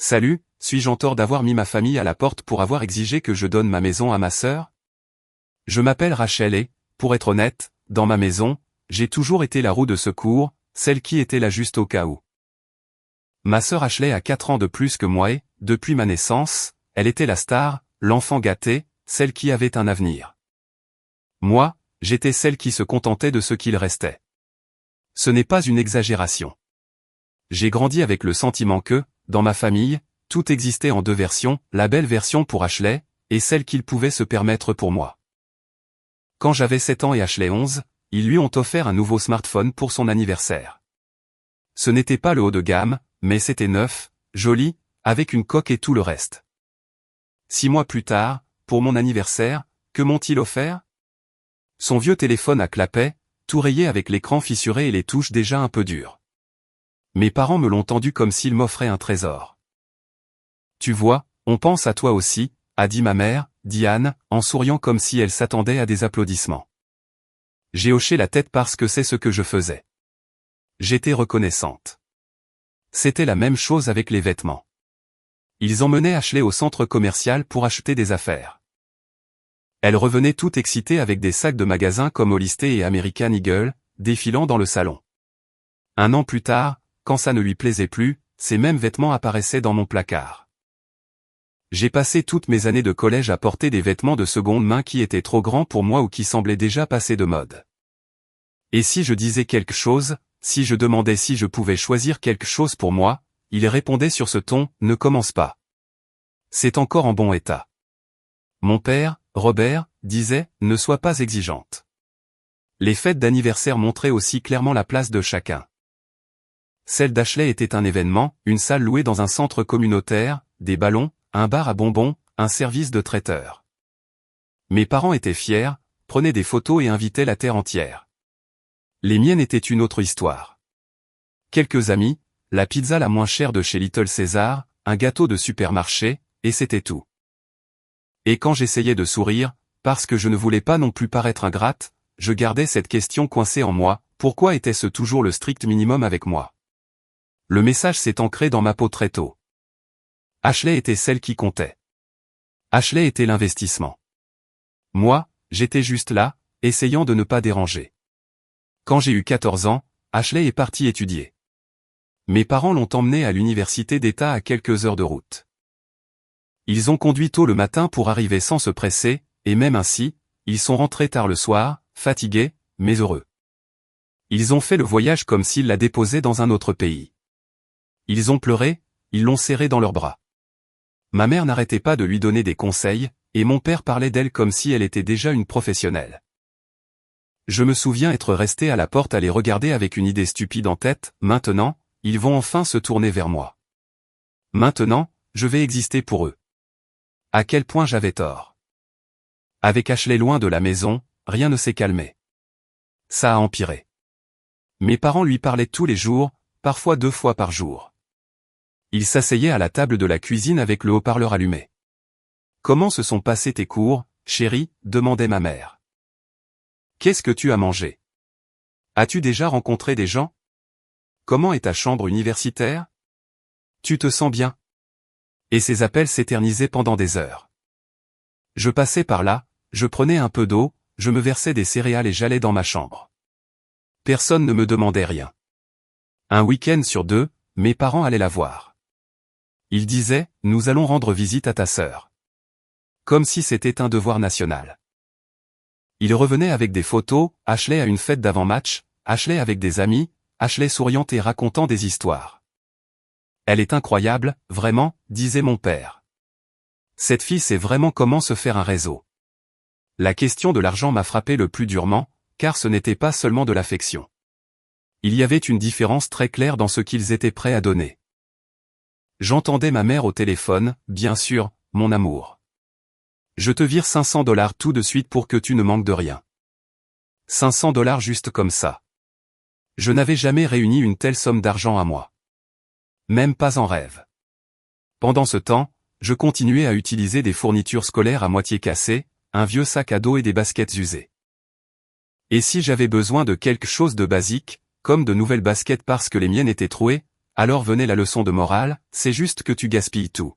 Salut, suis-je en tort d'avoir mis ma famille à la porte pour avoir exigé que je donne ma maison à ma sœur? Je m'appelle Rachel et, pour être honnête, dans ma maison, j'ai toujours été la roue de secours, celle qui était là juste au cas où. Ma sœur Ashley a 4 ans de plus que moi et, depuis ma naissance, elle était la star, l'enfant gâté, celle qui avait un avenir. Moi, j'étais celle qui se contentait de ce qu'il restait. Ce n'est pas une exagération. J'ai grandi avec le sentiment que, dans ma famille, tout existait en deux versions, la belle version pour Ashley, et celle qu'il pouvait se permettre pour moi. Quand j'avais 7 ans et Ashley 11, ils lui ont offert un nouveau smartphone pour son anniversaire. Ce n'était pas le haut de gamme, mais c'était neuf, joli, avec une coque et tout le reste. 6 mois plus tard, pour mon anniversaire, que m'ont-ils offert? Son vieux téléphone à clapet, tout rayé avec l'écran fissuré et les touches déjà un peu dures. Mes parents me l'ont tendu comme s'ils m'offraient un trésor. Tu vois, on pense à toi aussi, a dit ma mère, Diane, en souriant comme si elle s'attendait à des applaudissements. J'ai hoché la tête parce que c'est ce que je faisais. J'étais reconnaissante. C'était la même chose avec les vêtements. Ils emmenaient Ashley au centre commercial pour acheter des affaires. Elle revenait toute excitée avec des sacs de magasins comme Hollister et American Eagle, défilant dans le salon. 1 an plus tard, quand ça ne lui plaisait plus, ces mêmes vêtements apparaissaient dans mon placard. J'ai passé toutes mes années de collège à porter des vêtements de seconde main qui étaient trop grands pour moi ou qui semblaient déjà passer de mode. Et si je disais quelque chose, si je demandais si je pouvais choisir quelque chose pour moi, il répondait sur ce ton, ne commence pas. C'est encore en bon état. Mon père, Robert, disait, ne sois pas exigeante. Les fêtes d'anniversaire montraient aussi clairement la place de chacun. Celle d'Ashley était un événement, une salle louée dans un centre communautaire, des ballons, un bar à bonbons, un service de traiteur. Mes parents étaient fiers, prenaient des photos et invitaient la terre entière. Les miennes étaient une autre histoire. Quelques amis, la pizza la moins chère de chez Little Caesar, un gâteau de supermarché, et c'était tout. Et quand j'essayais de sourire, parce que je ne voulais pas non plus paraître ingrate, je gardais cette question coincée en moi, pourquoi était-ce toujours le strict minimum avec moi? Le message s'est ancré dans ma peau très tôt. Ashley était celle qui comptait. Ashley était l'investissement. Moi, j'étais juste là, essayant de ne pas déranger. Quand j'ai eu 14 ans, Ashley est partie étudier. Mes parents l'ont emmenée à l'université d'État à quelques heures de route. Ils ont conduit tôt le matin pour arriver sans se presser, et même ainsi, ils sont rentrés tard le soir, fatigués, mais heureux. Ils ont fait le voyage comme s'ils la déposaient dans un autre pays. Ils ont pleuré, ils l'ont serrée dans leurs bras. Ma mère n'arrêtait pas de lui donner des conseils, et mon père parlait d'elle comme si elle était déjà une professionnelle. Je me souviens être resté à la porte à les regarder avec une idée stupide en tête, maintenant, ils vont enfin se tourner vers moi. Maintenant, je vais exister pour eux. À quel point j'avais tort. Avec Ashley loin de la maison, rien ne s'est calmé. Ça a empiré. Mes parents lui parlaient tous les jours, parfois 2 fois par jour. Ils s'asseyaient à la table de la cuisine avec le haut-parleur allumé. « Comment se sont passés tes cours, chérie ?» demandait ma mère. « Qu'est-ce que tu as mangé? As-tu déjà rencontré des gens? Comment est ta chambre universitaire? Tu te sens bien? » Et ces appels s'éternisaient pendant des heures. Je passais par là, je prenais un peu d'eau, je me versais des céréales et j'allais dans ma chambre. Personne ne me demandait rien. Un week-end sur 2, mes parents allaient la voir. Ils disaient, « Nous allons rendre visite à ta sœur. » Comme si c'était un devoir national. Ils revenaient avec des photos, Ashley à une fête d'avant-match, Ashley avec des amis, Ashley souriante et racontant des histoires. « Elle est incroyable, vraiment, » disait mon père. Cette fille sait vraiment comment se faire un réseau. La question de l'argent m'a frappé le plus durement, car ce n'était pas seulement de l'affection. Il y avait une différence très claire dans ce qu'ils étaient prêts à donner. J'entendais ma mère au téléphone, « Bien sûr, mon amour. Je te vire $500 tout de suite pour que tu ne manques de rien. » $500 juste comme ça. Je n'avais jamais réuni une telle somme d'argent à moi. Même pas en rêve. Pendant ce temps, je continuais à utiliser des fournitures scolaires à moitié cassées, un vieux sac à dos et des baskets usées. Et si j'avais besoin de quelque chose de basique, comme de nouvelles baskets parce que les miennes étaient trouées, alors venait la leçon de morale, c'est juste que tu gaspilles tout.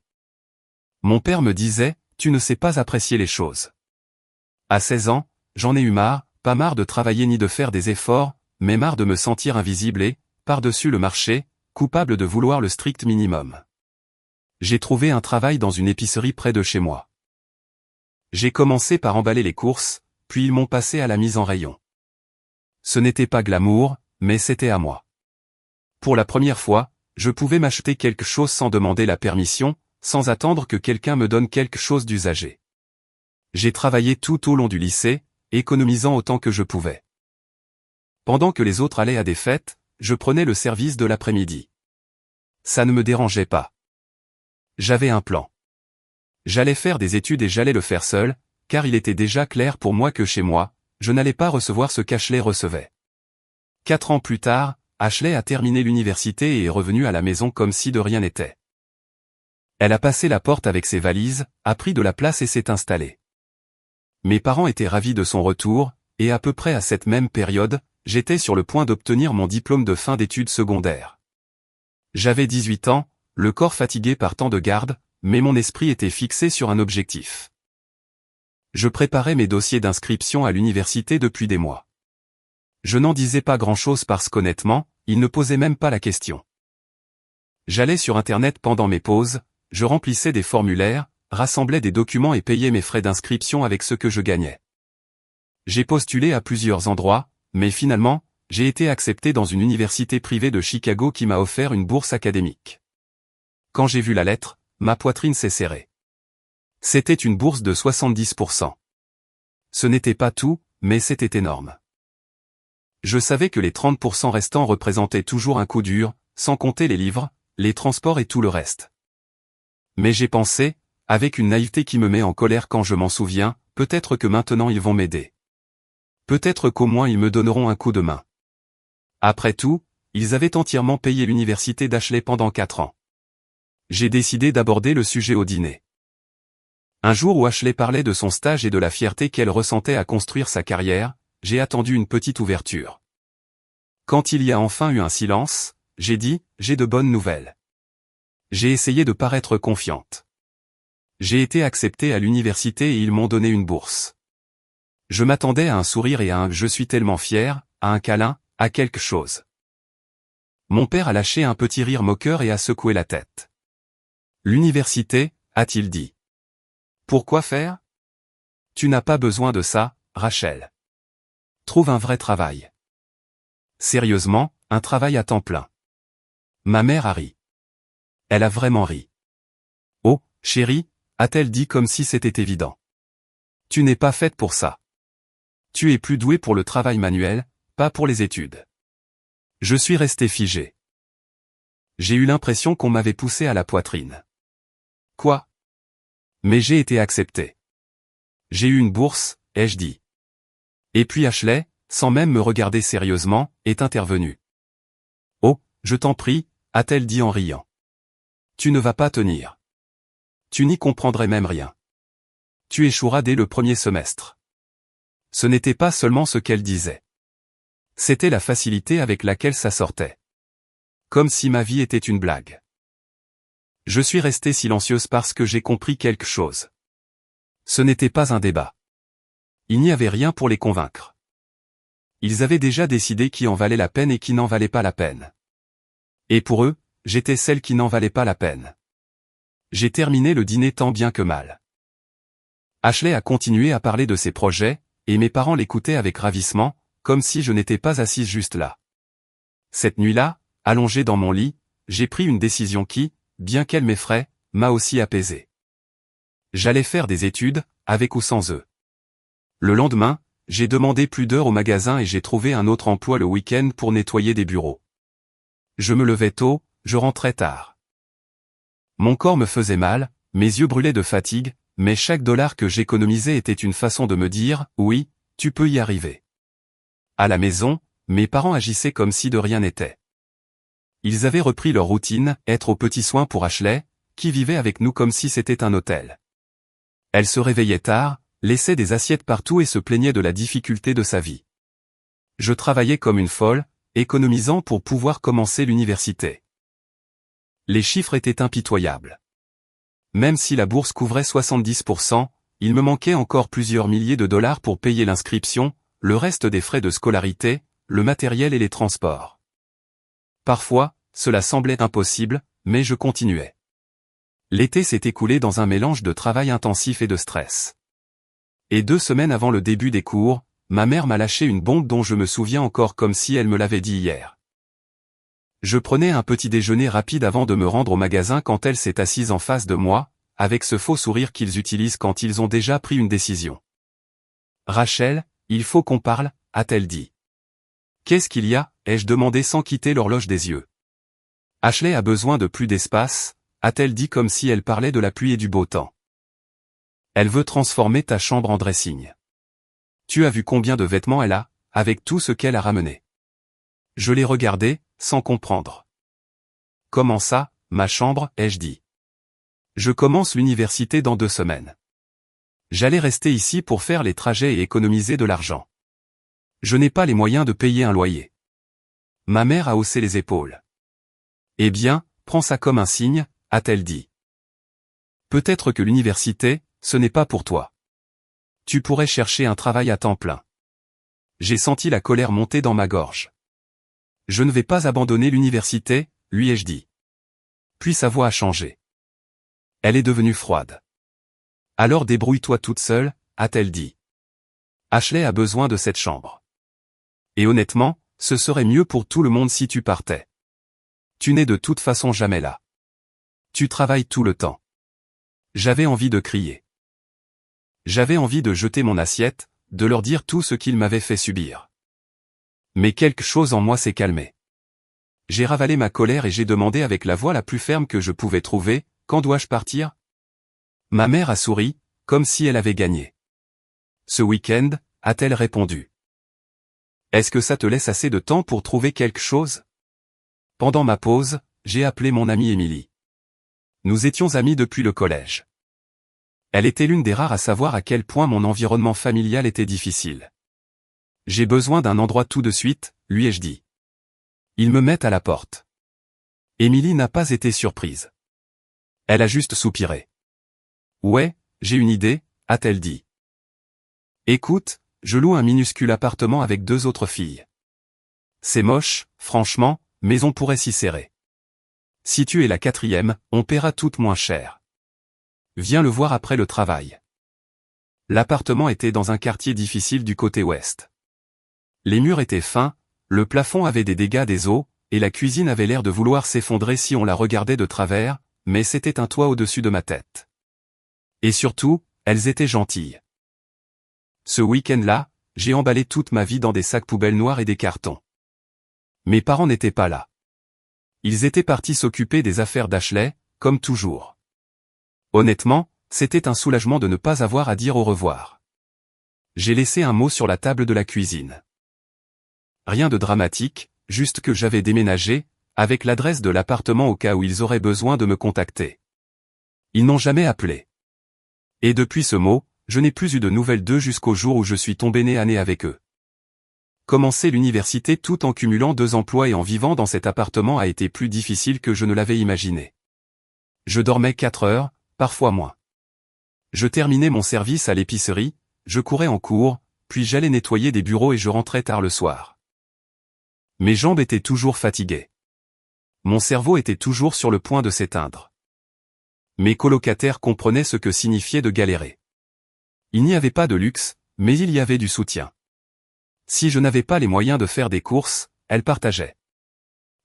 Mon père me disait, tu ne sais pas apprécier les choses. À 16 ans, j'en ai eu marre, pas marre de travailler ni de faire des efforts, mais marre de me sentir invisible et, par-dessus le marché, coupable de vouloir le strict minimum. J'ai trouvé un travail dans une épicerie près de chez moi. J'ai commencé par emballer les courses, puis ils m'ont passé à la mise en rayon. Ce n'était pas glamour, mais c'était à moi. Pour la première fois, je pouvais m'acheter quelque chose sans demander la permission, sans attendre que quelqu'un me donne quelque chose d'usagé. J'ai travaillé tout au long du lycée, économisant autant que je pouvais. Pendant que les autres allaient à des fêtes, je prenais le service de l'après-midi. Ça ne me dérangeait pas. J'avais un plan. J'allais faire des études et j'allais le faire seul, car il était déjà clair pour moi que chez moi, je n'allais pas recevoir ce qu'Ashley recevait. 4 ans plus tard, Ashley a terminé l'université et est revenue à la maison comme si de rien n'était. Elle a passé la porte avec ses valises, a pris de la place et s'est installée. Mes parents étaient ravis de son retour, et à peu près à cette même période, j'étais sur le point d'obtenir mon diplôme de fin d'études secondaires. J'avais 18 ans, le corps fatigué par tant de garde, mais mon esprit était fixé sur un objectif. Je préparais mes dossiers d'inscription à l'université depuis des mois. Je n'en disais pas grand-chose parce qu'honnêtement, ils ne posaient même pas la question. J'allais sur Internet pendant mes pauses, je remplissais des formulaires, rassemblais des documents et payais mes frais d'inscription avec ce que je gagnais. J'ai postulé à plusieurs endroits, mais finalement, j'ai été accepté dans une université privée de Chicago qui m'a offert une bourse académique. Quand j'ai vu la lettre, ma poitrine s'est serrée. C'était une bourse de 70%. Ce n'était pas tout, mais c'était énorme. Je savais que les 30% restants représentaient toujours un coup dur, sans compter les livres, les transports et tout le reste. Mais j'ai pensé, avec une naïveté qui me met en colère quand je m'en souviens, peut-être que maintenant ils vont m'aider. Peut-être qu'au moins ils me donneront un coup de main. Après tout, ils avaient entièrement payé l'université d'Ashley pendant 4 ans. J'ai décidé d'aborder le sujet au dîner. Un jour où Ashley parlait de son stage et de la fierté qu'elle ressentait à construire sa carrière, j'ai attendu une petite ouverture. Quand il y a enfin eu un silence, j'ai dit, j'ai de bonnes nouvelles. J'ai essayé de paraître confiante. J'ai été accepté à l'université et ils m'ont donné une bourse. Je m'attendais à un sourire et à un « je suis tellement fier », à un câlin, à quelque chose. Mon père a lâché un petit rire moqueur et a secoué la tête. L'université, a-t-il dit. Pourquoi faire? Tu n'as pas besoin de ça, Rachel. Trouve un vrai travail. Sérieusement, un travail à temps plein. Ma mère a ri. Elle a vraiment ri. Oh, chérie, a-t-elle dit comme si c'était évident. Tu n'es pas faite pour ça. Tu es plus douée pour le travail manuel, pas pour les études. Je suis resté figé. J'ai eu l'impression qu'on m'avait poussé à la poitrine. Quoi? Mais j'ai été accepté. J'ai eu une bourse, ai-je dit. Et puis Ashley, sans même me regarder sérieusement, est intervenue. Oh, je t'en prie, a-t-elle dit en riant. Tu ne vas pas tenir. Tu n'y comprendrais même rien. Tu échoueras dès le premier semestre. Ce n'était pas seulement ce qu'elle disait. C'était la facilité avec laquelle ça sortait. Comme si ma vie était une blague. Je suis restée silencieuse parce que j'ai compris quelque chose. Ce n'était pas un débat. Il n'y avait rien pour les convaincre. Ils avaient déjà décidé qui en valait la peine et qui n'en valait pas la peine. Et pour eux, j'étais celle qui n'en valait pas la peine. J'ai terminé le dîner tant bien que mal. Ashley a continué à parler de ses projets, et mes parents l'écoutaient avec ravissement, comme si je n'étais pas assise juste là. Cette nuit-là, allongé dans mon lit, j'ai pris une décision qui, bien qu'elle m'effraie, m'a aussi apaisé. J'allais faire des études, avec ou sans eux. Le lendemain, j'ai demandé plus d'heures au magasin et j'ai trouvé un autre emploi le week-end pour nettoyer des bureaux. Je me levais tôt, je rentrais tard. Mon corps me faisait mal, mes yeux brûlaient de fatigue, mais chaque dollar que j'économisais était une façon de me dire, oui, tu peux y arriver. À la maison, mes parents agissaient comme si de rien n'était. Ils avaient repris leur routine, être aux petits soins pour Ashley, qui vivait avec nous comme si c'était un hôtel. Elle se réveillait tard, laissait des assiettes partout et se plaignait de la difficulté de sa vie. Je travaillais comme une folle, économisant pour pouvoir commencer l'université. Les chiffres étaient impitoyables. Même si la bourse couvrait 70%, il me manquait encore plusieurs milliers de dollars pour payer l'inscription, le reste des frais de scolarité, le matériel et les transports. Parfois, cela semblait impossible, mais je continuais. L'été s'est écoulé dans un mélange de travail intensif et de stress. Et 2 semaines avant le début des cours, ma mère m'a lâché une bombe dont je me souviens encore comme si elle me l'avait dit hier. Je prenais un petit déjeuner rapide avant de me rendre au magasin quand elle s'est assise en face de moi, avec ce faux sourire qu'ils utilisent quand ils ont déjà pris une décision. « Rachel, il faut qu'on parle », a-t-elle dit. « Qu'est-ce qu'il y a ?» ai-je demandé sans quitter l'horloge des yeux. « Ashley a besoin de plus d'espace », a-t-elle dit comme si elle parlait de la pluie et du beau temps. « Elle veut transformer ta chambre en dressing. Tu as vu combien de vêtements elle a, avec tout ce qu'elle a ramené. » Je l'ai regardé, sans comprendre. « Comment ça, ma chambre ?» ai-je dit. « Je commence l'université dans 2 semaines. J'allais rester ici pour faire les trajets et économiser de l'argent. Je n'ai pas les moyens de payer un loyer. » Ma mère a haussé les épaules. « Eh bien, prends ça comme un signe, » a-t-elle dit. « Peut-être que l'université, ce n'est pas pour toi. Tu pourrais chercher un travail à temps plein. » J'ai senti la colère monter dans ma gorge. « Je ne vais pas abandonner l'université, » lui ai-je dit. Puis sa voix a changé. Elle est devenue froide. « Alors débrouille-toi toute seule, » a-t-elle dit. « Ashley a besoin de cette chambre. Et honnêtement, ce serait mieux pour tout le monde si tu partais. Tu n'es de toute façon jamais là. Tu travailles tout le temps. » J'avais envie de crier. J'avais envie de jeter mon assiette, de leur dire tout ce qu'ils m'avaient fait subir. Mais quelque chose en moi s'est calmé. J'ai ravalé ma colère et j'ai demandé avec la voix la plus ferme que je pouvais trouver, « Quand dois-je partir ?» Ma mère a souri, comme si elle avait gagné. « Ce week-end » a-t-elle répondu. « Est-ce que ça te laisse assez de temps pour trouver quelque chose ?» Pendant ma pause, j'ai appelé mon amie Émilie. Nous étions amis depuis le collège. Elle était l'une des rares à savoir à quel point mon environnement familial était difficile. « J'ai besoin d'un endroit tout de suite », lui ai-je dit. « Ils me mettent à la porte. » Émilie n'a pas été surprise. Elle a juste soupiré. « Ouais, j'ai une idée », a-t-elle dit. « Écoute, je loue un minuscule appartement avec 2 autres filles. C'est moche, franchement, mais on pourrait s'y serrer. Si tu es la 4e, on paiera toutes moins cher. Viens le voir après le travail. » L'appartement était dans un quartier difficile du côté ouest. Les murs étaient fins, le plafond avait des dégâts des eaux, et la cuisine avait l'air de vouloir s'effondrer si on la regardait de travers, mais c'était un toit au-dessus de ma tête. Et surtout, elles étaient gentilles. Ce week-end-là, j'ai emballé toute ma vie dans des sacs poubelles noirs et des cartons. Mes parents n'étaient pas là. Ils étaient partis s'occuper des affaires d'Ashley, comme toujours. Honnêtement, c'était un soulagement de ne pas avoir à dire au revoir. J'ai laissé un mot sur la table de la cuisine. Rien de dramatique, juste que j'avais déménagé, avec l'adresse de l'appartement au cas où ils auraient besoin de me contacter. Ils n'ont jamais appelé. Et depuis ce mot, je n'ai plus eu de nouvelles d'eux jusqu'au jour où je suis tombé nez à nez avec eux. Commencer l'université tout en cumulant 2 emplois et en vivant dans cet appartement a été plus difficile que je ne l'avais imaginé. Je dormais 4 heures, parfois moins. Je terminais mon service à l'épicerie, je courais en cours, puis j'allais nettoyer des bureaux et je rentrais tard le soir. Mes jambes étaient toujours fatiguées. Mon cerveau était toujours sur le point de s'éteindre. Mes colocataires comprenaient ce que signifiait de galérer. Il n'y avait pas de luxe, mais il y avait du soutien. Si je n'avais pas les moyens de faire des courses, elles partageaient.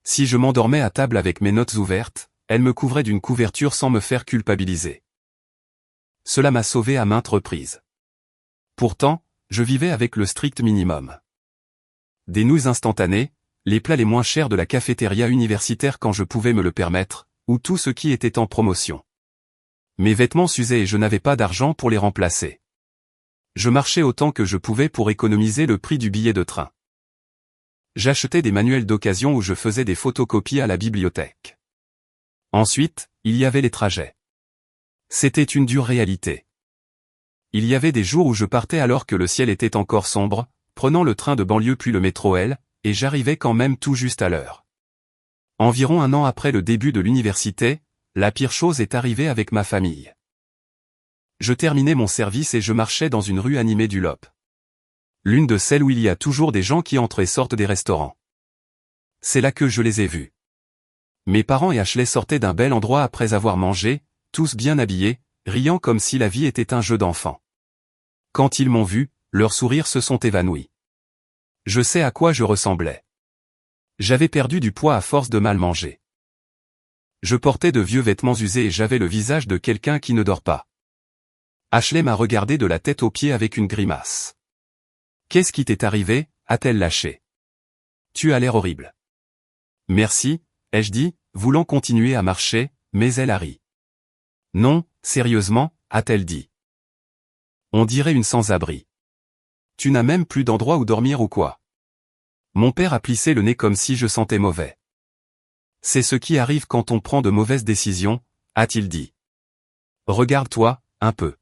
Si je m'endormais à table avec mes notes ouvertes, elles me couvraient d'une couverture sans me faire culpabiliser. Cela m'a sauvé à maintes reprises. Pourtant, je vivais avec le strict minimum. Des nouilles instantanées, les plats les moins chers de la cafétéria universitaire quand je pouvais me le permettre, ou tout ce qui était en promotion. Mes vêtements s'usaient et je n'avais pas d'argent pour les remplacer. Je marchais autant que je pouvais pour économiser le prix du billet de train. J'achetais des manuels d'occasion ou je faisais des photocopies à la bibliothèque. Ensuite, il y avait les trajets. C'était une dure réalité. Il y avait des jours où je partais alors que le ciel était encore sombre, prenant le train de banlieue puis le métro L, et j'arrivais quand même tout juste à l'heure. Environ un an après le début de l'université, la pire chose est arrivée avec ma famille. Je terminais mon service et je marchais dans une rue animée du Lop. L'une de celles où il y a toujours des gens qui entrent et sortent des restaurants. C'est là que je les ai vus. Mes parents et Ashley sortaient d'un bel endroit après avoir mangé, tous bien habillés, riant comme si la vie était un jeu d'enfant. Quand ils m'ont vu, leurs sourires se sont évanouis. Je sais à quoi je ressemblais. J'avais perdu du poids à force de mal manger. Je portais de vieux vêtements usés et j'avais le visage de quelqu'un qui ne dort pas. Ashley m'a regardé de la tête aux pieds avec une grimace. « Qu'est-ce qui t'est arrivé ?» a-t-elle lâché. « Tu as l'air horrible. »« Merci », ai-je dit, voulant continuer à marcher, mais elle a ri. « Non, sérieusement », a-t-elle dit. « On dirait une sans-abri. Tu n'as même plus d'endroit où dormir ou quoi ?» Mon père a plissé le nez comme si je sentais mauvais. « C'est ce qui arrive quand on prend de mauvaises décisions », a-t-il dit. « Regarde-toi, un peu. »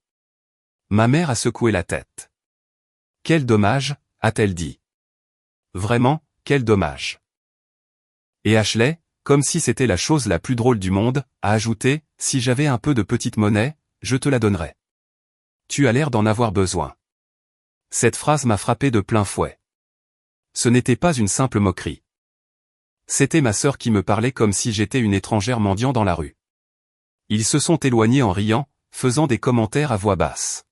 Ma mère a secoué la tête. « Quel dommage », a-t-elle dit. « Vraiment, quel dommage. » Et Ashley, comme si c'était la chose la plus drôle du monde, a ajouté, « Si j'avais un peu de petite monnaie, je te la donnerais. Tu as l'air d'en avoir besoin. » Cette phrase m'a frappé de plein fouet. Ce n'était pas une simple moquerie. C'était ma sœur qui me parlait comme si j'étais une étrangère mendiant dans la rue. Ils se sont éloignés en riant, faisant des commentaires à voix basse.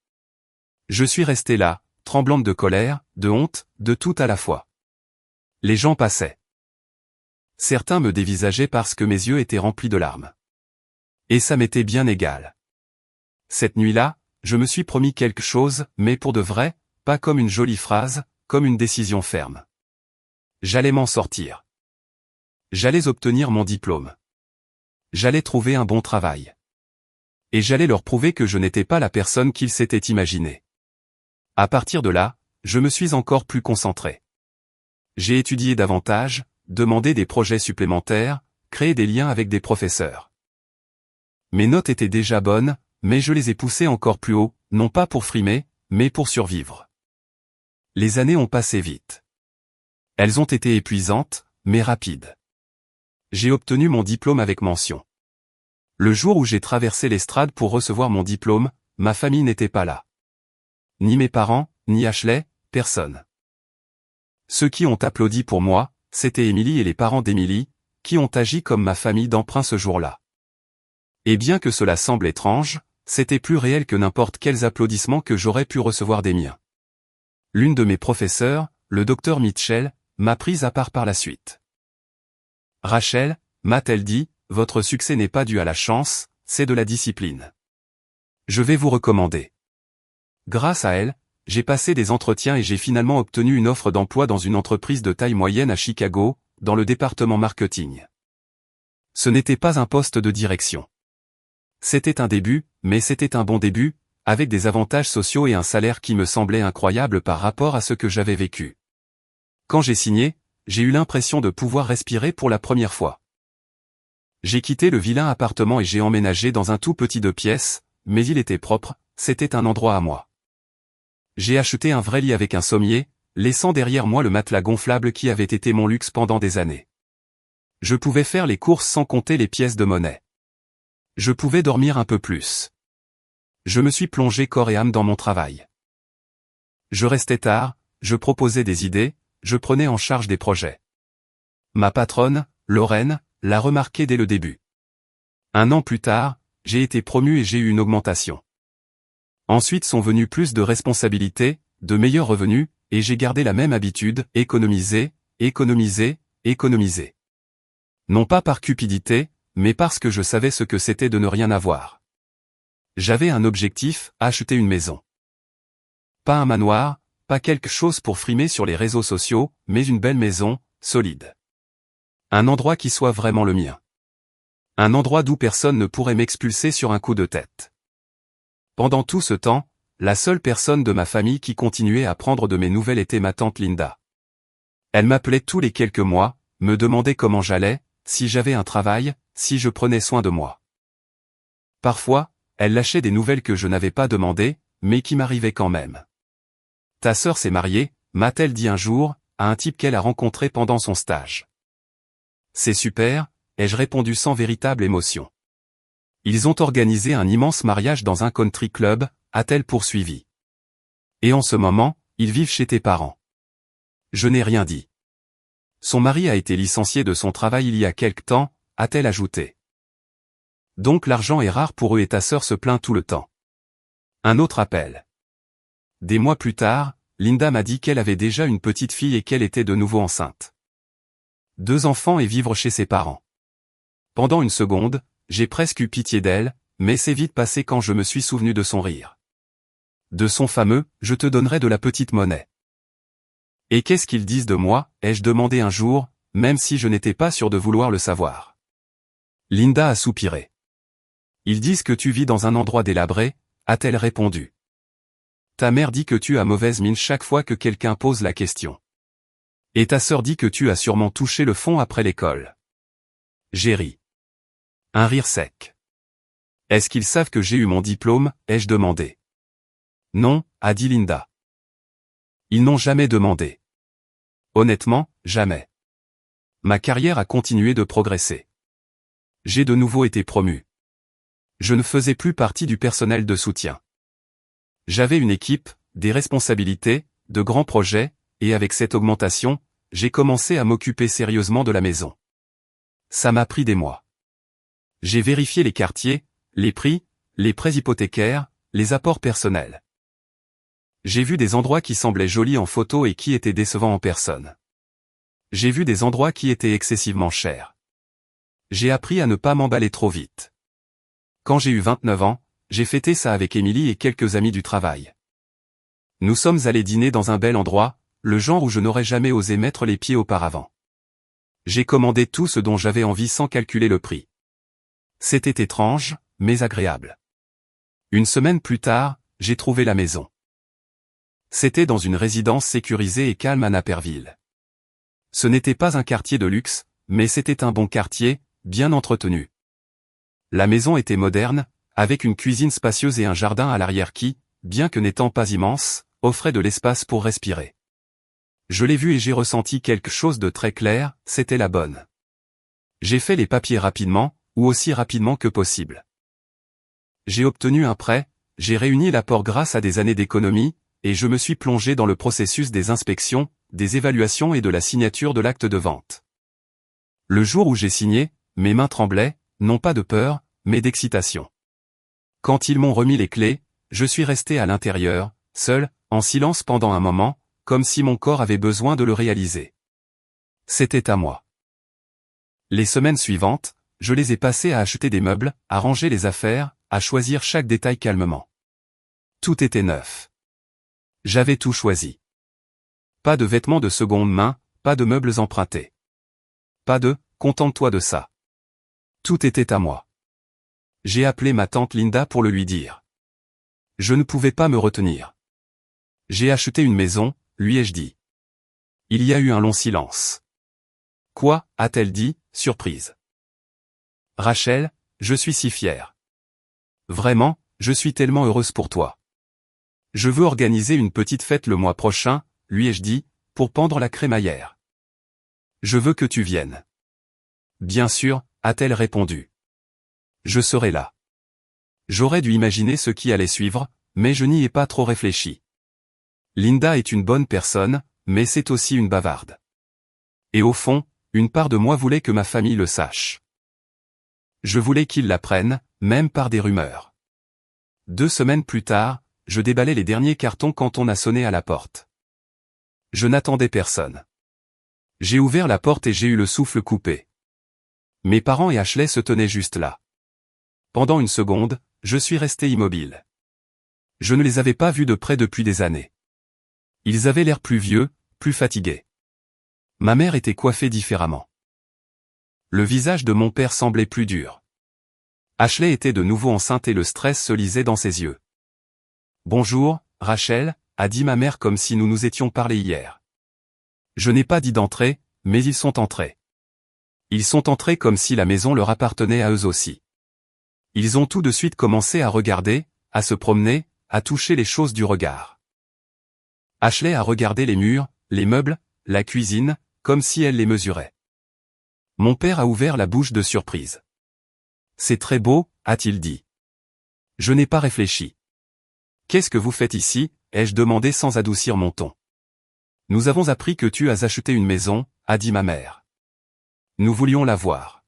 Je suis restée là, tremblante de colère, de honte, de tout à la fois. Les gens passaient. Certains me dévisageaient parce que mes yeux étaient remplis de larmes. Et ça m'était bien égal. Cette nuit-là, je me suis promis quelque chose, mais pour de vrai, pas comme une jolie phrase, comme une décision ferme. J'allais m'en sortir. J'allais obtenir mon diplôme. J'allais trouver un bon travail. Et j'allais leur prouver que je n'étais pas la personne qu'ils s'étaient imaginée. À partir de là, je me suis encore plus concentré. J'ai étudié davantage, demandé des projets supplémentaires, créé des liens avec des professeurs. Mes notes étaient déjà bonnes, mais je les ai poussées encore plus haut, non pas pour frimer, mais pour survivre. Les années ont passé vite. Elles ont été épuisantes, mais rapides. J'ai obtenu mon diplôme avec mention. Le jour où j'ai traversé l'estrade pour recevoir mon diplôme, ma famille n'était pas là. Ni mes parents, ni Ashley, personne. Ceux qui ont applaudi pour moi, c'était Émilie et les parents d'Émilie, qui ont agi comme ma famille d'emprunt ce jour-là. Et bien que cela semble étrange, c'était plus réel que n'importe quels applaudissements que j'aurais pu recevoir des miens. L'une de mes professeurs, le docteur Mitchell, m'a prise à part par la suite. « Rachel », m'a-t-elle dit, « votre succès n'est pas dû à la chance, c'est de la discipline. Je vais vous recommander. » Grâce à elle, j'ai passé des entretiens et j'ai finalement obtenu une offre d'emploi dans une entreprise de taille moyenne à Chicago, dans le département marketing. Ce n'était pas un poste de direction. C'était un début, mais c'était un bon début, avec des avantages sociaux et un salaire qui me semblait incroyable par rapport à ce que j'avais vécu. Quand j'ai signé, j'ai eu l'impression de pouvoir respirer pour la première fois. J'ai quitté le vilain appartement et j'ai emménagé dans un tout petit 2 pièces, mais il était propre, c'était un endroit à moi. J'ai acheté un vrai lit avec un sommier, laissant derrière moi le matelas gonflable qui avait été mon luxe pendant des années. Je pouvais faire les courses sans compter les pièces de monnaie. Je pouvais dormir un peu plus. Je me suis plongé corps et âme dans mon travail. Je restais tard, je proposais des idées, je prenais en charge des projets. Ma patronne, Lorraine, l'a remarqué dès le début. 1 an plus tard, j'ai été promu et j'ai eu une augmentation. Ensuite sont venues plus de responsabilités, de meilleurs revenus, et j'ai gardé la même habitude, économiser, économiser, économiser. Non pas par cupidité, mais parce que je savais ce que c'était de ne rien avoir. J'avais un objectif, acheter une maison. Pas un manoir, pas quelque chose pour frimer sur les réseaux sociaux, mais une belle maison, solide. Un endroit qui soit vraiment le mien. Un endroit d'où personne ne pourrait m'expulser sur un coup de tête. Pendant tout ce temps, la seule personne de ma famille qui continuait à prendre de mes nouvelles était ma tante Linda. Elle m'appelait tous les quelques mois, me demandait comment j'allais, si j'avais un travail, si je prenais soin de moi. Parfois, elle lâchait des nouvelles que je n'avais pas demandées, mais qui m'arrivaient quand même. « Ta sœur s'est mariée », m'a-t-elle dit un jour, à un type qu'elle a rencontré pendant son stage. « C'est super, ai-je répondu sans véritable émotion. Ils ont organisé un immense mariage dans un country club, a-t-elle poursuivi. Et en ce moment, ils vivent chez tes parents. Je n'ai rien dit. Son mari a été licencié de son travail il y a quelque temps, a-t-elle ajouté. Donc l'argent est rare pour eux et ta sœur se plaint tout le temps. Un autre appel. Des mois plus tard, Linda m'a dit qu'elle avait déjà une petite fille et qu'elle était de nouveau enceinte. 2 enfants et vivre chez ses parents. Pendant une seconde, j'ai presque eu pitié d'elle, mais c'est vite passé quand je me suis souvenu de son rire. De son fameux « je te donnerai de la petite monnaie ». Et qu'est-ce qu'ils disent de moi, ai-je demandé un jour, même si je n'étais pas sûr de vouloir le savoir. Linda a soupiré. Ils disent que tu vis dans un endroit délabré, a-t-elle répondu. Ta mère dit que tu as mauvaise mine chaque fois que quelqu'un pose la question. Et ta sœur dit que tu as sûrement touché le fond après l'école. J'ai ri. Un rire sec. Est-ce qu'ils savent que j'ai eu mon diplôme, ai-je demandé. Non, a dit Linda. Ils n'ont jamais demandé. Honnêtement, jamais. Ma carrière a continué de progresser. J'ai de nouveau été promu. Je ne faisais plus partie du personnel de soutien. J'avais une équipe, des responsabilités, de grands projets, et avec cette augmentation, j'ai commencé à m'occuper sérieusement de la maison. Ça m'a pris des mois. J'ai vérifié les quartiers, les prix, les prêts hypothécaires, les apports personnels. J'ai vu des endroits qui semblaient jolis en photo et qui étaient décevants en personne. J'ai vu des endroits qui étaient excessivement chers. J'ai appris à ne pas m'emballer trop vite. Quand j'ai eu 29 ans, j'ai fêté ça avec Émilie et quelques amis du travail. Nous sommes allés dîner dans un bel endroit, le genre où je n'aurais jamais osé mettre les pieds auparavant. J'ai commandé tout ce dont j'avais envie sans calculer le prix. C'était étrange, mais agréable. Une semaine plus tard, j'ai trouvé la maison. C'était dans une résidence sécurisée et calme à Naperville. Ce n'était pas un quartier de luxe, mais c'était un bon quartier, bien entretenu. La maison était moderne, avec une cuisine spacieuse et un jardin à l'arrière qui, bien que n'étant pas immense, offrait de l'espace pour respirer. Je l'ai vu et j'ai ressenti quelque chose de très clair, c'était la bonne. J'ai fait les papiers rapidement, ou aussi rapidement que possible. J'ai obtenu un prêt, j'ai réuni l'apport grâce à des années d'économie, et je me suis plongé dans le processus des inspections, des évaluations et de la signature de l'acte de vente. Le jour où j'ai signé, mes mains tremblaient, non pas de peur, mais d'excitation. Quand ils m'ont remis les clés, je suis resté à l'intérieur, seul, en silence pendant un moment, comme si mon corps avait besoin de le réaliser. C'était à moi. Les semaines suivantes, je les ai passées à acheter des meubles, à ranger les affaires, à choisir chaque détail calmement. Tout était neuf. J'avais tout choisi. Pas de vêtements de seconde main, pas de meubles empruntés. Pas de « contente-toi de ça ». Tout était à moi. J'ai appelé ma tante Linda pour le lui dire. Je ne pouvais pas me retenir. J'ai acheté une maison, lui ai-je dit. Il y a eu un long silence. Quoi, a-t-elle dit, surprise. Rachel, je suis si fière. Vraiment, je suis tellement heureuse pour toi. Je veux organiser une petite fête le mois prochain, lui ai-je dit, pour pendre la crémaillère. Je veux que tu viennes. Bien sûr, a-t-elle répondu. Je serai là. J'aurais dû imaginer ce qui allait suivre, mais je n'y ai pas trop réfléchi. Linda est une bonne personne, mais c'est aussi une bavarde. Et au fond, une part de moi voulait que ma famille le sache. Je voulais qu'ils l'apprennent, même par des rumeurs. 2 semaines plus tard, je déballais les derniers cartons quand on a sonné à la porte. Je n'attendais personne. J'ai ouvert la porte et j'ai eu le souffle coupé. Mes parents et Ashley se tenaient juste là. Pendant une seconde, je suis resté immobile. Je ne les avais pas vus de près depuis des années. Ils avaient l'air plus vieux, plus fatigués. Ma mère était coiffée différemment. Le visage de mon père semblait plus dur. Ashley était de nouveau enceinte et le stress se lisait dans ses yeux. « Bonjour, Rachel », a dit ma mère comme si nous nous étions parlé hier. Je n'ai pas dit d'entrer, mais ils sont entrés. Ils sont entrés comme si la maison leur appartenait à eux aussi. Ils ont tout de suite commencé à regarder, à se promener, à toucher les choses du regard. Ashley a regardé les murs, les meubles, la cuisine, comme si elle les mesurait. Mon père a ouvert la bouche de surprise. C'est très beau, a-t-il dit. Je n'ai pas réfléchi. Qu'est-ce que vous faites ici, ai-je demandé sans adoucir mon ton. Nous avons appris que tu as acheté une maison, a dit ma mère. Nous voulions la voir.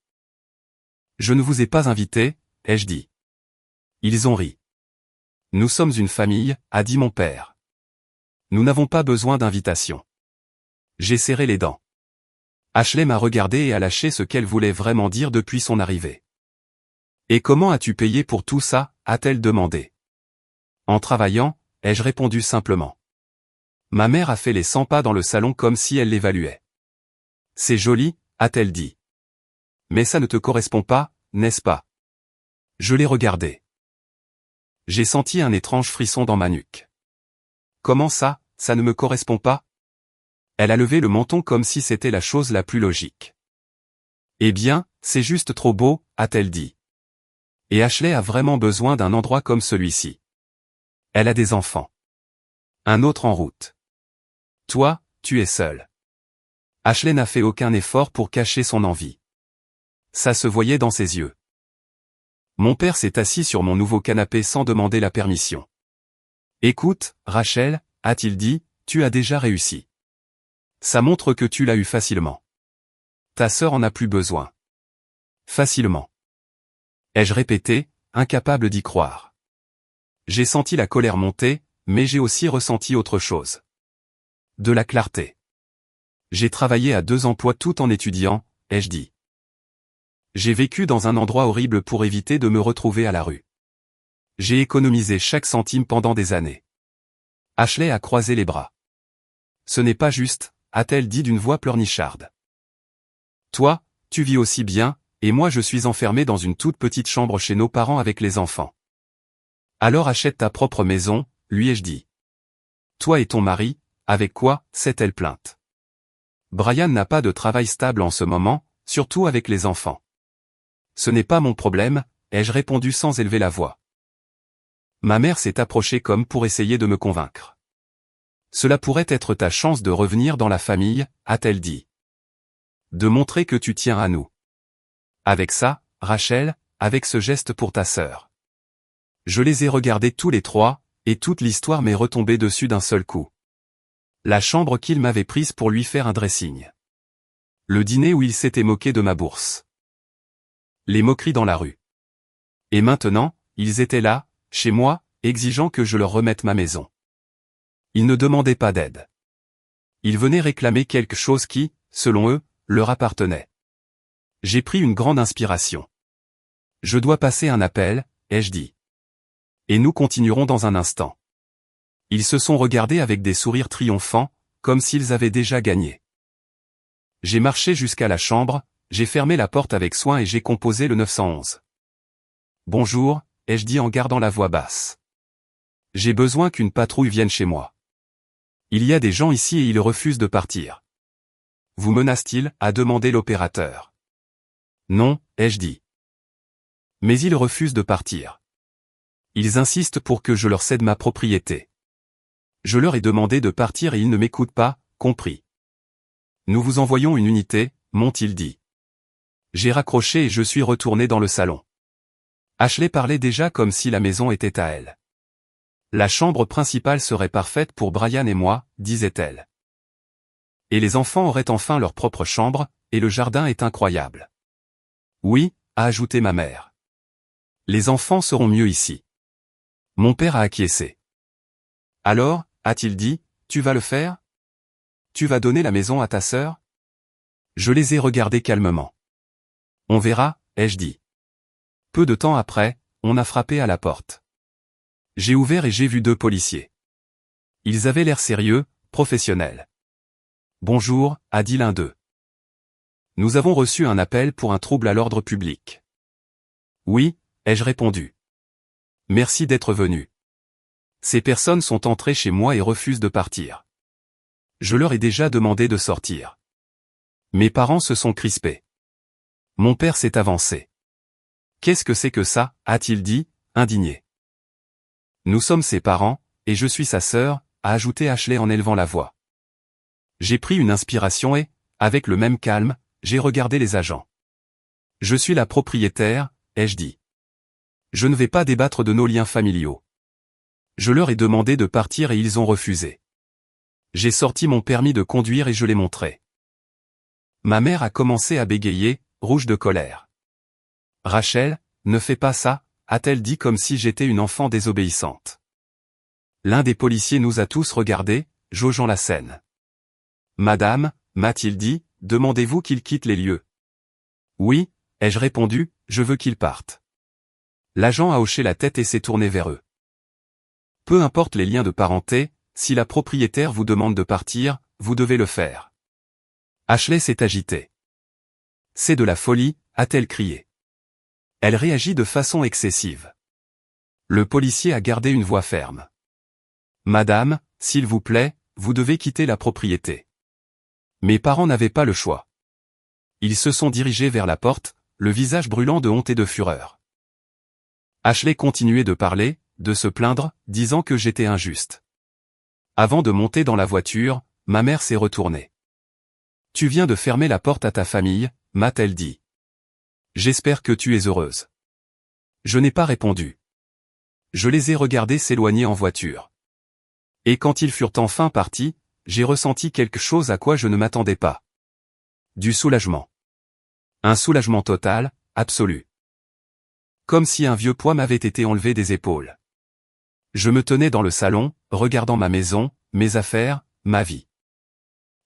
Je ne vous ai pas invité, ai-je dit. Ils ont ri. Nous sommes une famille, a dit mon père. Nous n'avons pas besoin d'invitation. J'ai serré les dents. Ashley m'a regardé et a lâché ce qu'elle voulait vraiment dire depuis son arrivée. Et comment as-tu payé pour tout ça, a-t-elle demandé. En travaillant, ai-je répondu simplement. Ma mère a fait les 100 pas dans le salon comme si elle l'évaluait. C'est joli, a-t-elle dit. Mais ça ne te correspond pas, n'est-ce pas? Je l'ai regardé. J'ai senti un étrange frisson dans ma nuque. Comment ça ne me correspond pas? Elle a levé le menton comme si c'était la chose la plus logique. Eh bien, c'est juste trop beau, a-t-elle dit. Et Ashley a vraiment besoin d'un endroit comme celui-ci. Elle a des enfants. Un autre en route. Toi, tu es seul. Ashley n'a fait aucun effort pour cacher son envie. Ça se voyait dans ses yeux. Mon père s'est assis sur mon nouveau canapé sans demander la permission. Écoute, Rachel, a-t-il dit, tu as déjà réussi. Ça montre que tu l'as eu facilement. Ta sœur en a plus besoin. Facilement. Ai-je répété, incapable d'y croire. J'ai senti la colère monter, mais j'ai aussi ressenti autre chose. De la clarté. J'ai travaillé à 2 emplois tout en étudiant, ai-je dit. J'ai vécu dans un endroit horrible pour éviter de me retrouver à la rue. J'ai économisé chaque centime pendant des années. Ashley a croisé les bras. Ce n'est pas juste, a-t-elle dit d'une voix pleurnicharde. Toi, tu vis aussi bien, et moi je suis enfermé dans une toute petite chambre chez nos parents avec les enfants. Alors achète ta propre maison, lui ai-je dit. Toi et ton mari, avec quoi, s'est-elle plainte. Brian n'a pas de travail stable en ce moment, surtout avec les enfants. Ce n'est pas mon problème, ai-je répondu sans élever la voix. Ma mère s'est approchée comme pour essayer de me convaincre. Cela pourrait être ta chance de revenir dans la famille, a-t-elle dit. De montrer que tu tiens à nous. Avec ça, Rachel, avec ce geste pour ta sœur. Je les ai regardés tous les 3, et toute l'histoire m'est retombée dessus d'un seul coup. La chambre qu'il m'avait prise pour lui faire un dressing. Le dîner où il s'était moqué de ma bourse. Les moqueries dans la rue. Et maintenant, ils étaient là, chez moi, exigeant que je leur remette ma maison. Ils ne demandaient pas d'aide. Ils venaient réclamer quelque chose qui, selon eux, leur appartenait. J'ai pris une grande inspiration. Je dois passer un appel, ai-je dit. Et nous continuerons dans un instant. Ils se sont regardés avec des sourires triomphants, comme s'ils avaient déjà gagné. J'ai marché jusqu'à la chambre, j'ai fermé la porte avec soin et j'ai composé le 911. Bonjour, ai-je dit en gardant la voix basse. J'ai besoin qu'une patrouille vienne chez moi. Il y a des gens ici et ils refusent de partir. Vous menace-t-il, a demandé l'opérateur. Non, ai-je dit. Mais ils refusent de partir. Ils insistent pour que je leur cède ma propriété. Je leur ai demandé de partir et ils ne m'écoutent pas, compris. Nous vous envoyons une unité, m'ont-ils dit. J'ai raccroché et je suis retourné dans le salon. Ashley parlait déjà comme si la maison était à elle. La chambre principale serait parfaite pour Brian et moi, disait-elle. Et les enfants auraient enfin leur propre chambre, et le jardin est incroyable. Oui, a ajouté ma mère. Les enfants seront mieux ici. Mon père a acquiescé. Alors, a-t-il dit, tu vas le faire? Tu vas donner la maison à ta sœur? Je les ai regardés calmement. On verra, ai-je dit. Peu de temps après, on a frappé à la porte. J'ai ouvert et j'ai vu 2 policiers. Ils avaient l'air sérieux, professionnels. Bonjour, a dit l'un d'eux. Nous avons reçu un appel pour un trouble à l'ordre public. Oui, ai-je répondu. Merci d'être venu. Ces personnes sont entrées chez moi et refusent de partir. Je leur ai déjà demandé de sortir. Mes parents se sont crispés. Mon père s'est avancé. Qu'est-ce que c'est que ça, a-t-il dit, indigné. Nous sommes ses parents, et je suis sa sœur, a ajouté Ashley en élevant la voix. J'ai pris une inspiration et, avec le même calme, j'ai regardé les agents. Je suis la propriétaire, ai-je dit. Je ne vais pas débattre de nos liens familiaux. Je leur ai demandé de partir et ils ont refusé. J'ai sorti mon permis de conduire et je l'ai montré. Ma mère a commencé à bégayer, rouge de colère. Rachel, ne fais pas ça, a-t-elle dit comme si j'étais une enfant désobéissante. L'un des policiers nous a tous regardés, jaugeant la scène. Madame, m'a-t-il dit, demandez-vous qu'il quitte les lieux. Oui, ai-je répondu, je veux qu'il parte. L'agent a hoché la tête et s'est tourné vers eux. Peu importe les liens de parenté, si la propriétaire vous demande de partir, vous devez le faire. Ashley s'est agitée. C'est de la folie, a-t-elle crié. Elle réagit de façon excessive. Le policier a gardé une voix ferme. Madame, s'il vous plaît, vous devez quitter la propriété. Mes parents n'avaient pas le choix. Ils se sont dirigés vers la porte, le visage brûlant de honte et de fureur. Ashley continuait de parler, de se plaindre, disant que j'étais injuste. Avant de monter dans la voiture, ma mère s'est retournée. Tu viens de fermer la porte à ta famille, m'a-t-elle dit. J'espère que tu es heureuse. Je n'ai pas répondu. Je les ai regardés s'éloigner en voiture. Et quand ils furent enfin partis, j'ai ressenti quelque chose à quoi je ne m'attendais pas. Du soulagement. Un soulagement total, absolu. Comme si un vieux poids m'avait été enlevé des épaules. Je me tenais dans le salon, regardant ma maison, mes affaires, ma vie.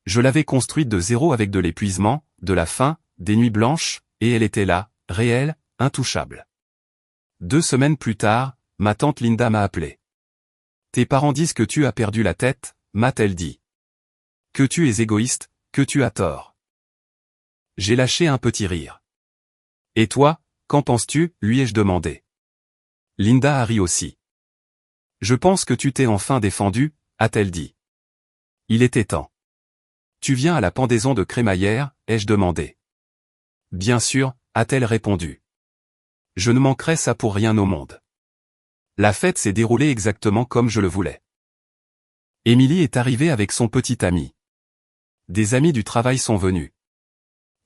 Je l'avais construite de zéro avec de l'épuisement, de la faim, des nuits blanches, et elle était là, réelle, intouchable. 2 semaines plus tard, ma tante Linda m'a appelé. Tes parents disent que tu as perdu la tête, m'a-t-elle dit. Que tu es égoïste, que tu as tort. J'ai lâché un petit rire. Et toi, qu'en penses-tu, lui ai-je demandé. Linda a ri aussi. Je pense que tu t'es enfin défendu, a-t-elle dit. Il était temps. Tu viens à la pendaison de crémaillère, ai-je demandé. Bien sûr, a-t-elle répondu. Je ne manquerai ça pour rien au monde. La fête s'est déroulée exactement comme je le voulais. Émilie est arrivée avec son petit ami. Des amis du travail sont venus.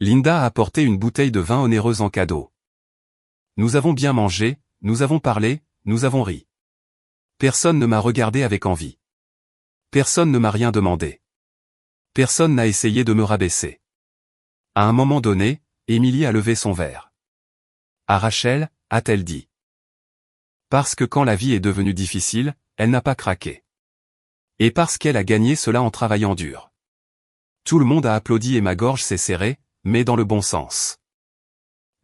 Linda a apporté une bouteille de vin onéreuse en cadeau. Nous avons bien mangé, nous avons parlé, nous avons ri. Personne ne m'a regardé avec envie. Personne ne m'a rien demandé. Personne n'a essayé de me rabaisser. À un moment donné, Émilie a levé son verre. À Rachel, a-t-elle dit. Parce que quand la vie est devenue difficile, elle n'a pas craqué. Et parce qu'elle a gagné cela en travaillant dur. Tout le monde a applaudi et ma gorge s'est serrée, mais dans le bon sens.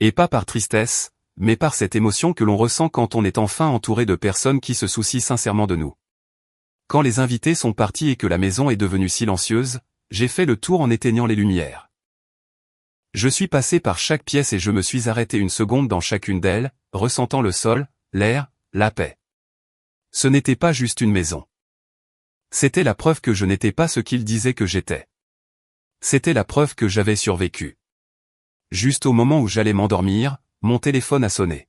Et pas par tristesse, mais par cette émotion que l'on ressent quand on est enfin entouré de personnes qui se soucient sincèrement de nous. Quand les invités sont partis et que la maison est devenue silencieuse, j'ai fait le tour en éteignant les lumières. Je suis passé par chaque pièce et je me suis arrêté une seconde dans chacune d'elles, ressentant le sol, l'air, la paix. Ce n'était pas juste une maison. C'était la preuve que je n'étais pas ce qu'ils disaient que j'étais. C'était la preuve que j'avais survécu. Juste au moment où j'allais m'endormir, mon téléphone a sonné.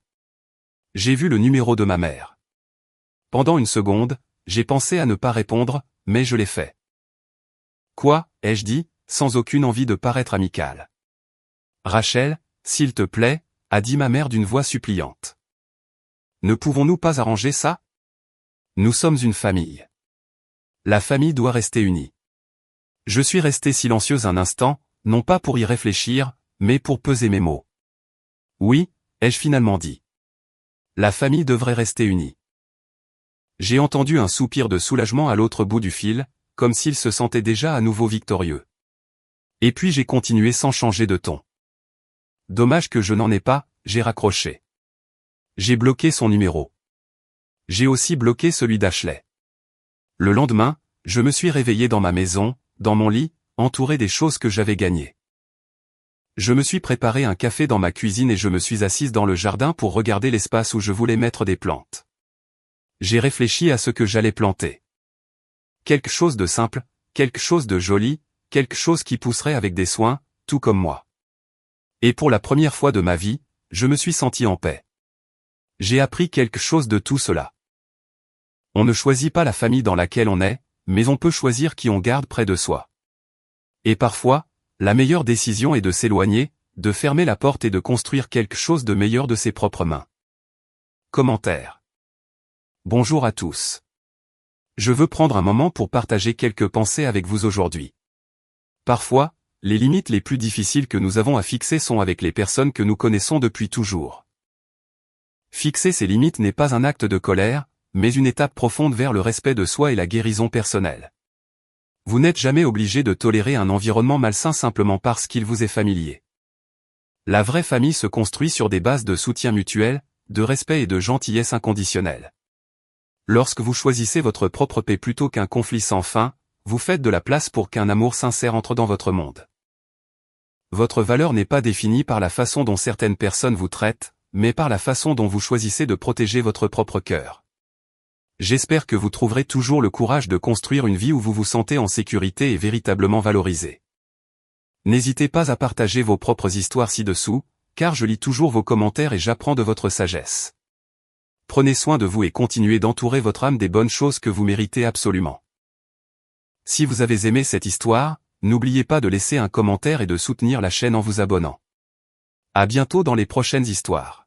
J'ai vu le numéro de ma mère. Pendant une seconde, j'ai pensé à ne pas répondre, mais je l'ai fait. Quoi, ai-je dit, sans aucune envie de paraître amical. Rachel, s'il te plaît, a dit ma mère d'une voix suppliante. Ne pouvons-nous pas arranger ça? Nous sommes une famille. La famille doit rester unie. Je suis resté silencieuse un instant, non pas pour y réfléchir, mais pour peser mes mots. Oui, ai-je finalement dit. La famille devrait rester unie. J'ai entendu un soupir de soulagement à l'autre bout du fil, comme s'il se sentait déjà à nouveau victorieux. Et puis j'ai continué sans changer de ton. Dommage que je n'en ai pas, j'ai raccroché. J'ai bloqué son numéro. J'ai aussi bloqué celui d'Ashley. Le lendemain, je me suis réveillé dans ma maison, dans mon lit, entouré des choses que j'avais gagnées. Je me suis préparé un café dans ma cuisine et je me suis assise dans le jardin pour regarder l'espace où je voulais mettre des plantes. J'ai réfléchi à ce que j'allais planter. Quelque chose de simple, quelque chose de joli, quelque chose qui pousserait avec des soins, tout comme moi. Et pour la première fois de ma vie, je me suis senti en paix. J'ai appris quelque chose de tout cela. On ne choisit pas la famille dans laquelle on est, mais on peut choisir qui on garde près de soi. Et parfois, La meilleure décision est de s'éloigner, de fermer la porte et de construire quelque chose de meilleur de ses propres mains. Commentaire. Bonjour à tous. Je veux prendre un moment pour partager quelques pensées avec vous aujourd'hui. Parfois, les limites les plus difficiles que nous avons à fixer sont avec les personnes que nous connaissons depuis toujours. Fixer ces limites n'est pas un acte de colère, mais une étape profonde vers le respect de soi et la guérison personnelle. Vous n'êtes jamais obligé de tolérer un environnement malsain simplement parce qu'il vous est familier. La vraie famille se construit sur des bases de soutien mutuel, de respect et de gentillesse inconditionnelle. Lorsque vous choisissez votre propre paix plutôt qu'un conflit sans fin, vous faites de la place pour qu'un amour sincère entre dans votre monde. Votre valeur n'est pas définie par la façon dont certaines personnes vous traitent, mais par la façon dont vous choisissez de protéger votre propre cœur. J'espère que vous trouverez toujours le courage de construire une vie où vous vous sentez en sécurité et véritablement valorisé. N'hésitez pas à partager vos propres histoires ci-dessous, car je lis toujours vos commentaires et j'apprends de votre sagesse. Prenez soin de vous et continuez d'entourer votre âme des bonnes choses que vous méritez absolument. Si vous avez aimé cette histoire, n'oubliez pas de laisser un commentaire et de soutenir la chaîne en vous abonnant. À bientôt dans les prochaines histoires.